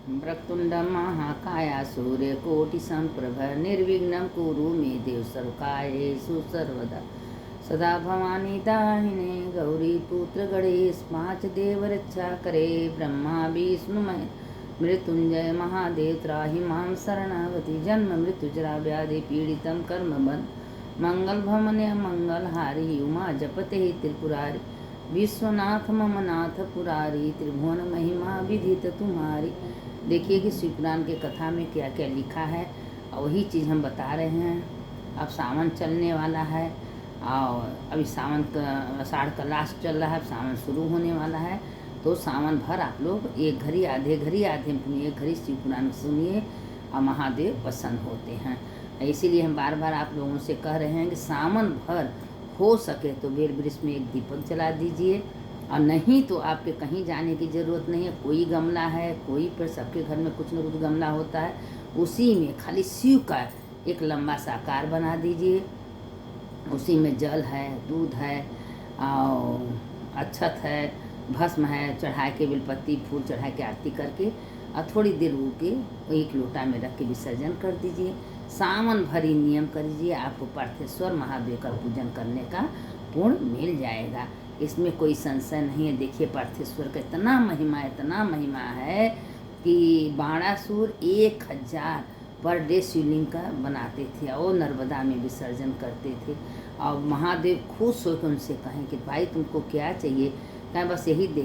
वक्रतुंड महाकाय सूर्यकोटि संप्रभ निर्विघ्नं कुरु मे देव सर्वकार्येषु सर्वदा। सदा भवानी दाहिने गौरी पुत्र गणेश पांच देव रक्षा करे ब्रह्मा विष्णु मृत्युंजय महादेव त्राहि मां शरणागति। जन्म मृत्यु जरा व्याधि पीड़ितं कर्म बंध मंगल भवने मंगल हारी उमा जपते त्रिपुरारी विश्वनाथ मम नाथ पुरारी त्रिभुवन महिमा विदित तुम्हारी। देखिए कि शिव पुराण के कथा में क्या क्या लिखा है और वही चीज़ हम बता रहे हैं। अब सावन चलने वाला है और अभी सावन का आषाढ़ का लास्ट चल रहा है, अब सावन शुरू होने वाला है। तो सावन भर आप लोग एक घड़ी आधे एक घड़ी शिव पुराण सुनिए और महादेव प्रसन्न होते हैं। इसीलिए हम बार बार आप लोगों से कह रहे हैं कि सावन भर हो सके तो बेल वृक्ष में एक दीपक जला दीजिए, और नहीं तो आपके कहीं जाने की ज़रूरत नहीं है। कोई गमला है, कोई पर सबके घर में कुछ न कुछ गमला होता है, उसी में खाली शिव का एक लंबा सा आकार बना दीजिए। उसी में जल है, दूध है और अक्षत है, भस्म है, चढ़ा के बेलपत्ती फूल चढ़ा के आरती करके और थोड़ी देर रुके एक लोटा में रख के विसर्जन कर दीजिए। सावन भरी नियम करिए, आपको पार्थेश्वर महादेव का पूजन करने का पुण्य मिल जाएगा। इसमें कोई संशय नहीं है। देखिए पार्थेश्वर का इतना महिमा है कि बाणासुर 1000 पर डे शिवलिंग का बनाते थे और नर्मदा में विसर्जन करते थे। और महादेव खुश होकर उनसे कहें कि भाई तुमको क्या चाहिए? कहें बस यही दे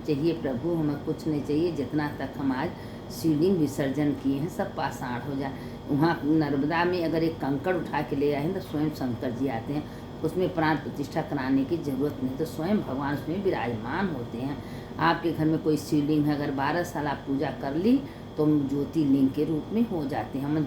चाहिए प्रभु, हमें कुछ नहीं चाहिए, जितना तक हम आज शिवलिंग विसर्जन किए हैं सब पाषाण हो जाए। वहाँ नर्मदा में अगर एक कंकड़ उठा के ले आए हैं तो स्वयं शंकर जी आते हैं, उसमें प्राण प्रतिष्ठा कराने की जरूरत नहीं, तो स्वयं भगवान उसमें विराजमान होते हैं। आपके घर में कोई शिवलिंग है, अगर 12 साल आप पूजा कर ली तो ज्योतिर्लिंग के रूप में हो जाते हैं। हम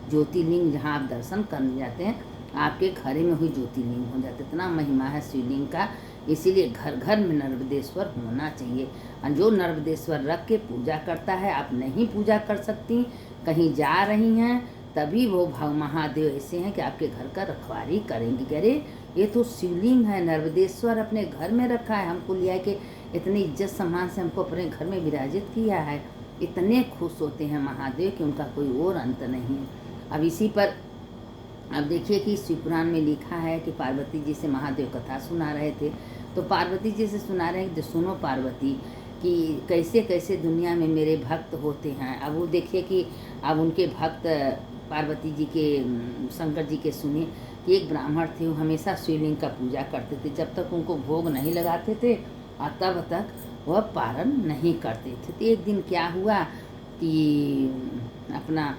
ज्योतिर्लिंग जहाँ आप दर्शन करने जाते हैं आपके घर में हुई ज्योतिर्लिंग हो जाते। इतना महिमा है शिवलिंग का, इसीलिए घर घर में नर्मदेश्वर होना चाहिए। और जो नर्मदेश्वर रख के पूजा करता है, आप नहीं पूजा कर सकती, कहीं जा रही हैं, तभी वो महादेव ऐसे हैं कि आपके घर का रखवाली करेंगे। कह रहे ये तो शिवलिंग है, नर्मदेश्वर अपने घर में रखा है, हमको लिया कि इतनी इज्जत सम्मान से हमको अपने घर में विराजित किया है। इतने खुश होते हैं महादेव कि उनका कोई और अंत नहीं है। अब इसी पर अब देखिए कि शिव पुराण में लिखा है कि पार्वती जी से महादेव कथा सुना रहे थे, तो पार्वती जी से सुना रहे हैं कि सुनो पार्वती कि कैसे कैसे दुनिया में मेरे भक्त होते हैं। अब वो देखिए कि अब उनके भक्त पार्वती जी के शंकर जी के सुने कि एक ब्राह्मण थे, वो हमेशा शिवलिंग का पूजा करते थे, जब तक उनको भोग नहीं लगाते थे और तब तक वह पारण नहीं करते थे। तो एक दिन क्या हुआ कि अपना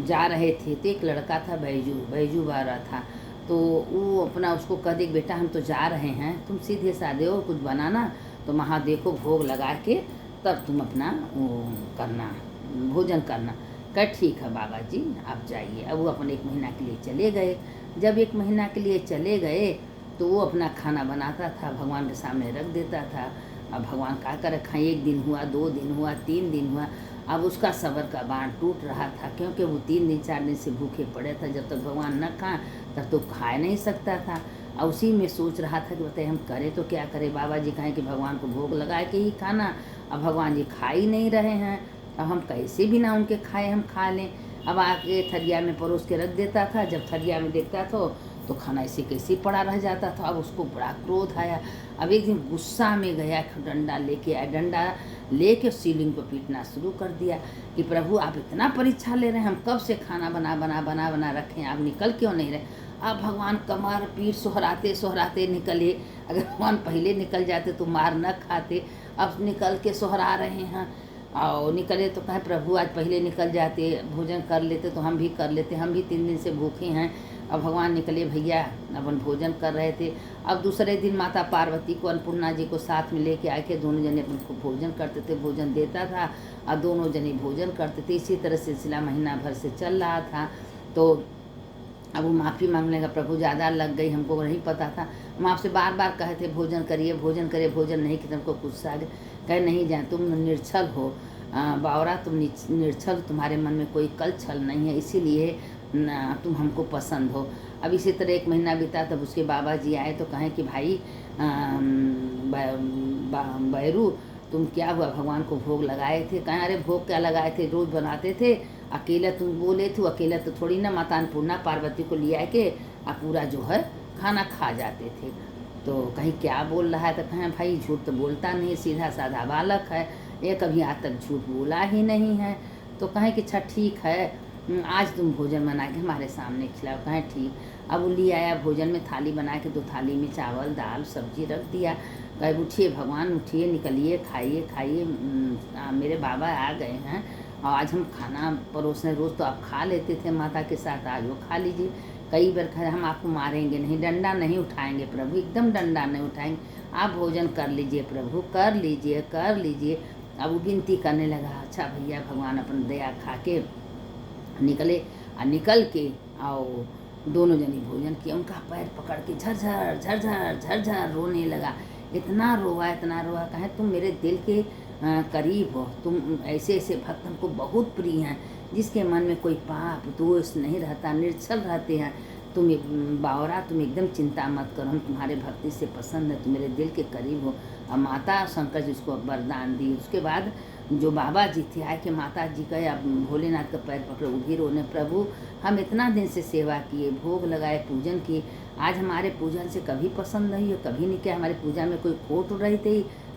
जा रहे थे तो एक लड़का था बैजू बारा था, तो वो अपना उसको कह दे बेटा हम तो जा रहे हैं, तुम सीधे साधे हो, कुछ बनाना तो महादेव को भोग लगा के तब तुम अपना करना भोजन करना। कह ठीक है बाबा जी आप जाइए। अब वो अपने 1 महीना के लिए चले गए। जब 1 महीना के लिए चले गए तो वो अपना खाना बनाता था, भगवान के सामने रख देता था। अब भगवान क्या कर खाएं, 1 दिन हुआ, 2 दिन हुआ, 3 दिन हुआ, अब उसका सब्र का बाण टूट रहा था, क्योंकि वो 3 दिन 4 दिन से भूखे पड़े था। जब तक भगवान न खाएं तब तो खा नहीं सकता था। और उसी में सोच रहा था कि बताइए हम करें तो क्या करें। बाबा जी कहें कि भगवान को भोग लगा के ही खाना, अब भगवान जी खा ही नहीं रहे हैं, अब हम कैसे भी ना उनके खाए हम खा लें। अब आके थरिया में परोस के रख देता था, जब थरिया में देखता तो खाना ऐसे कैसे पड़ा रह जाता था। अब उसको बड़ा क्रोध आया। अब एक दिन गुस्सा में गया, डंडा लेके आया, डंडा लेके शिवलिंग को पीटना शुरू कर दिया कि प्रभु आप इतना परीक्षा ले रहे हैं, हम कब से खाना बना रखें, आप निकल क्यों नहीं रहे। अब भगवान कमर पीठ सोहराते निकले। अगर भगवान पहले निकल जाते तो मार न खाते, अब निकल के सोहरा रहे हैं। और निकले तो कहे प्रभु आज पहले निकल जाते, भोजन कर लेते तो हम भी कर लेते, हम भी 3 दिन से भूखे हैं। अब भगवान निकले भैया, अपन भोजन कर रहे थे। अब दूसरे दिन माता पार्वती को अन्नपूर्णा जी को साथ में लेके आके दोनों जने अपन को भोजन करते थे, भोजन देता था और दोनों जने भोजन करते थे। इसी तरह सिलसिला महीना भर से चल रहा था। तो अब वो माफ़ी मांगने का प्रभु ज़्यादा लग गई, हमको नहीं पता था, हम आपसे बार बार कहे थे भोजन करिए, भोजन नहीं कि तुमको गुस्सा आ गया। कहे नहीं जाए तुम निर्छल हो बावरा, तुम निर्छल, तुम्हारे मन में कोई कल छल नहीं है, इसीलिए तुम हमको पसंद हो। अब इसी तरह 1 महीना बीता, तब उसके बाबा जी आए तो कहें कि भाई बैरू तुम क्या हुआ, भगवान को भोग लगाए थे? कहें अरे भोग क्या लगाए थे, रोज़ बनाते थे, अकेला तुम बोले थे, अकेला तो थोड़ी ना माता अन्नपूर्णा पार्वती को ले आए के पूरा जो है खाना खा जाते थे। तो कहीं क्या बोल रहा है? तो कहें भाई झूठ तो बोलता नहीं, सीधा साधा बालक है, ये कभी आज तक झूठ बोला ही नहीं है। तो कहें कि अच्छा ठीक है, आज तुम भोजन बना के हमारे सामने खिलाओ। कहें ठीक। अब वो ले आया भोजन में थाली बना के, 2 थाली में चावल दाल सब्जी रख दिया। कहे उठिए भगवान, उठिए, निकलिए, खाइए खाइए, मेरे बाबा आ गए हैं और आज हम खाना परोसने, रोज़ तो आप खा लेते थे माता के साथ, आज वो खा लीजिए। कई बार कहा हम आपको मारेंगे नहीं, डंडा नहीं उठाएंगे प्रभु, एकदम डंडा नहीं उठाएंगे, आप भोजन कर लीजिए प्रभु, कर लीजिए कर लीजिए। अब वो विनती करने लगा। अच्छा भैया, भगवान अपन दया खा के निकले और निकल के और दोनों जनी भोजन किया। उनका पैर पकड़ के झरझर झरझर झरझर रोने लगा। इतना रोआ कहे तुम मेरे दिल के करीब हो, तुम ऐसे ऐसे भक्त हमको बहुत प्रिय हैं, जिसके मन में कोई पाप दोष नहीं रहता, निर्छल रहते हैं। तुम बावरा, तुम एकदम चिंता मत करो, हम तुम्हारे भक्ति से पसंद है, तुम मेरे दिल के करीब हो। और माता शंकर जी उसको वरदान दी। उसके बाद जो बाबा जी थे आए कि माता जी का या भोलेनाथ का पैर पकड़े, वो भी रोने, प्रभु हम इतना दिन से सेवा किए, भोग लगाए, पूजन किए, आज हमारे पूजन से कभी पसंद नहीं है, कभी नहीं किया, हमारी पूजा में कोई खोट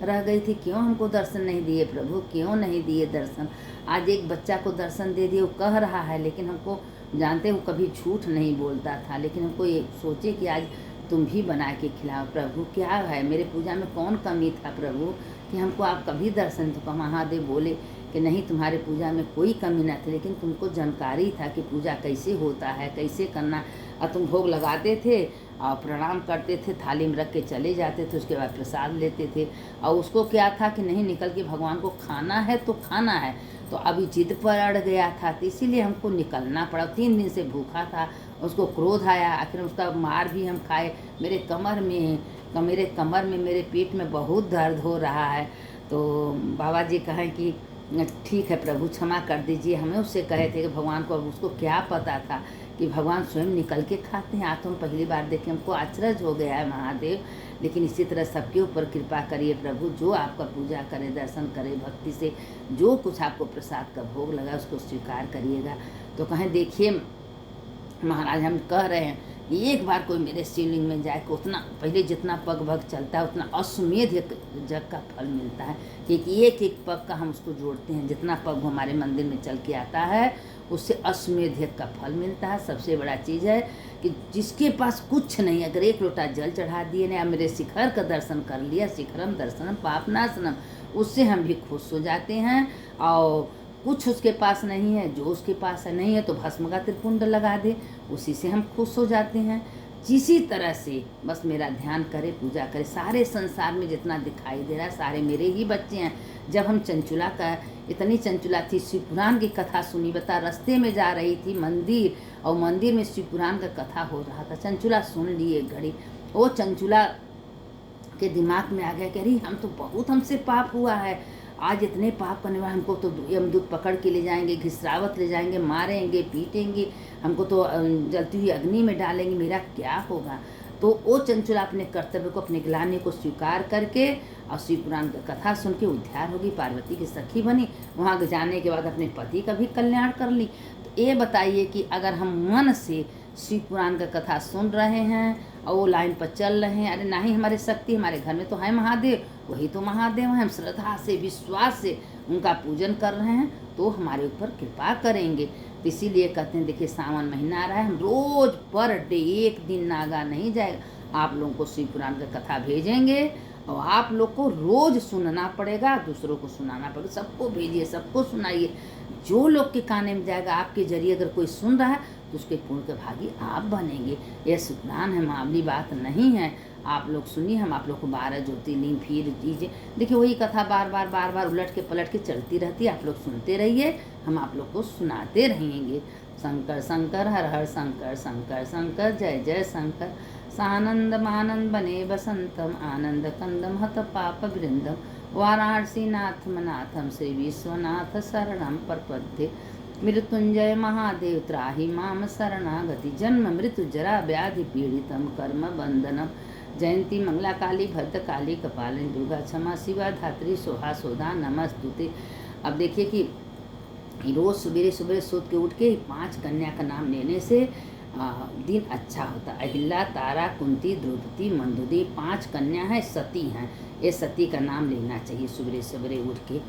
रह गई थी, क्यों हमको दर्शन नहीं दिए प्रभु, क्यों नहीं दिए दर्शन? आज एक बच्चा को दर्शन दे दिए, वो कह रहा है, लेकिन हमको जानते वो कभी झूठ नहीं बोलता था, लेकिन हमको ये सोचे कि आज तुम भी बना के खिलाओ प्रभु। क्या है मेरे पूजा में कौन कमी था प्रभु कि हमको आप कभी दर्शन? तो महादेव बोले कि नहीं, तुम्हारे पूजा में कोई कमी न थी, लेकिन तुमको जानकारी था कि पूजा कैसे होता है, कैसे करना। और तुम भोग लगाते थे और प्रणाम करते थे, थाली में रख के चले जाते थे, उसके बाद प्रसाद लेते थे। और उसको क्या था कि नहीं, निकल के भगवान को खाना है तो खाना है, तो अभी जिद पर अड़ गया था, तो इसीलिए हमको निकलना पड़ा। 3 दिन से भूखा था, उसको क्रोध आया, आखिर उसका मार भी हम खाए। मेरे कमर में मेरे पेट में बहुत दर्द हो रहा है। तो बाबा जी कहें कि ठीक है प्रभु, क्षमा कर दीजिए। हमें उससे कहे थे कि भगवान को, अब उसको क्या पता था कि भगवान स्वयं निकल के खाते हैं। आज तो हम पहली बार देखे, हमको आश्चर्य हो गया है महादेव। लेकिन इसी तरह सबके ऊपर कृपा करिए प्रभु, जो आपका पूजा करे, दर्शन करे भक्ति से, जो कुछ आपको प्रसाद का भोग लगा उसको स्वीकार करिएगा। तो कहें देखिए महाराज, हम कह रहे हैं कि एक बार कोई मेरे शिवलिंग में जाए, उतना पहले जितना पग भग चलता है उतना अश्वमेध जग का फल मिलता है, क्योंकि एक एक पग का हम उसको जोड़ते हैं। जितना पग हमारे मंदिर में चल के आता है उससे अश्वमेध यज्ञ का फल मिलता है। सबसे बड़ा चीज़ है कि जिसके पास कुछ नहीं, अगर 1 लोटा जल चढ़ा दिए ना, मेरे शिखर का दर्शन कर लिया, शिखरम दर्शनम पापनाशनम, उससे हम भी खुश हो जाते हैं। और कुछ उसके पास नहीं है, जो उसके पास है नहीं है तो भस्म का त्रिपुंड लगा दे, उसी से हम खुश हो जाते हैं। जिसी तरह से बस मेरा ध्यान करे, पूजा करे। सारे संसार में जितना दिखाई दे रहा है सारे मेरे ही बच्चे हैं। जब हम चंचुला का, इतनी चंचुला थी, शिव पुराण की कथा सुनी, बता रास्ते में जा रही थी मंदिर, और मंदिर में शिव पुराण का कथा हो रहा था, चंचुला सुन ली एक घड़ी। वो चंचुला के दिमाग में आ गया कि अरे हम तो बहुत हमसे पाप हुआ है, आज इतने पाप करने वाले, हमको तो यमदूत पकड़ के ले जाएंगे, घिसरावत ले जाएंगे, मारेंगे पीटेंगे, हमको तो जलती हुई अग्नि में डालेंगे, मेरा क्या होगा। तो वो चंचुला अपने कर्तव्य को, अपने ग्लानि को स्वीकार करके और शिव पुराण का कथा सुन के उद्धार होगी, पार्वती की सखी बनी। वहाँ जाने के बाद अपने पति का भी कल्याण कर ली। तो ये बताइए कि अगर हम मन से शिव पुराण का कथा सुन रहे हैं और वो लाइन पर चल रहे हैं, अरे ना ही हमारे शक्ति, हमारे घर में तो है महादेव, वही तो महादेव हैं, हम श्रद्धा से विश्वास से उनका पूजन कर रहे हैं तो हमारे ऊपर कृपा करेंगे। तो इसीलिए कहते हैं, देखिए सावन महीना आ रहा है, हम रोज़ पर डे, एक दिन नागा नहीं जाएगा, आप लोगों को शिव पुराण का कथा भेजेंगे और आप लोग को रोज़ सुनना पड़ेगा, दूसरों को सुनाना पड़ेगा, सबको भेजिए, सबको सुनाइए। जो लोग के काने में जाएगा, आपके जरिए अगर कोई सुन रहा है तो उसके पुण्य के भागी आप बनेंगे। यह सुखनान है, मामूली बात नहीं है। आप लोग सुनिए, हम आप लोग को 12 ज्योतिर्लिंग फिर दीजिए। देखिए वही कथा बार बार उलट के पलट के चलती रहती है, आप लोग सुनते रहिए, हम आप लोग को सुनाते रहेंगे। शंकर शंकर हर हर शंकर, शंकर शंकर जय जय शंकर। सानंद मानंद बने बसंतम, आनंद कंदम हत पाप वृंदम, वाराणसी नाथ मनाथम, श्री विश्वनाथ शरणम प्रपद्ये। मृत्युंजय महादेव त्राहि माम शरणागति, जन्म मृत्यु जरा व्याधि पीड़ितम कर्म बंधनम, जयंती मंगला काली भद्र काली कपालिनी दुर्गा क्षमा शिवा धात्री सोहा सोदा नमस्तुते। अब देखिए कि रोज़ सवेरे सवेरे सोच के उठ के 5 कन्या का नाम लेने से दिन अच्छा होता है। अहिल्या, तारा, कुंती, द्रौपदी, मंदोदरी 5 कन्या हैं, सती हैं। ये सती का नाम लेना चाहिए सवेरे सवेरे उठ के।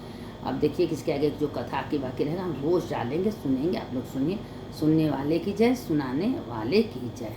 अब देखिए किसके आगे जो कथा की बाकी रहेगा हम रोज़ डालेंगे, सुनेंगे। आप लोग सुनिए। सुनने वाले की जय, सुनाने वाले की जय।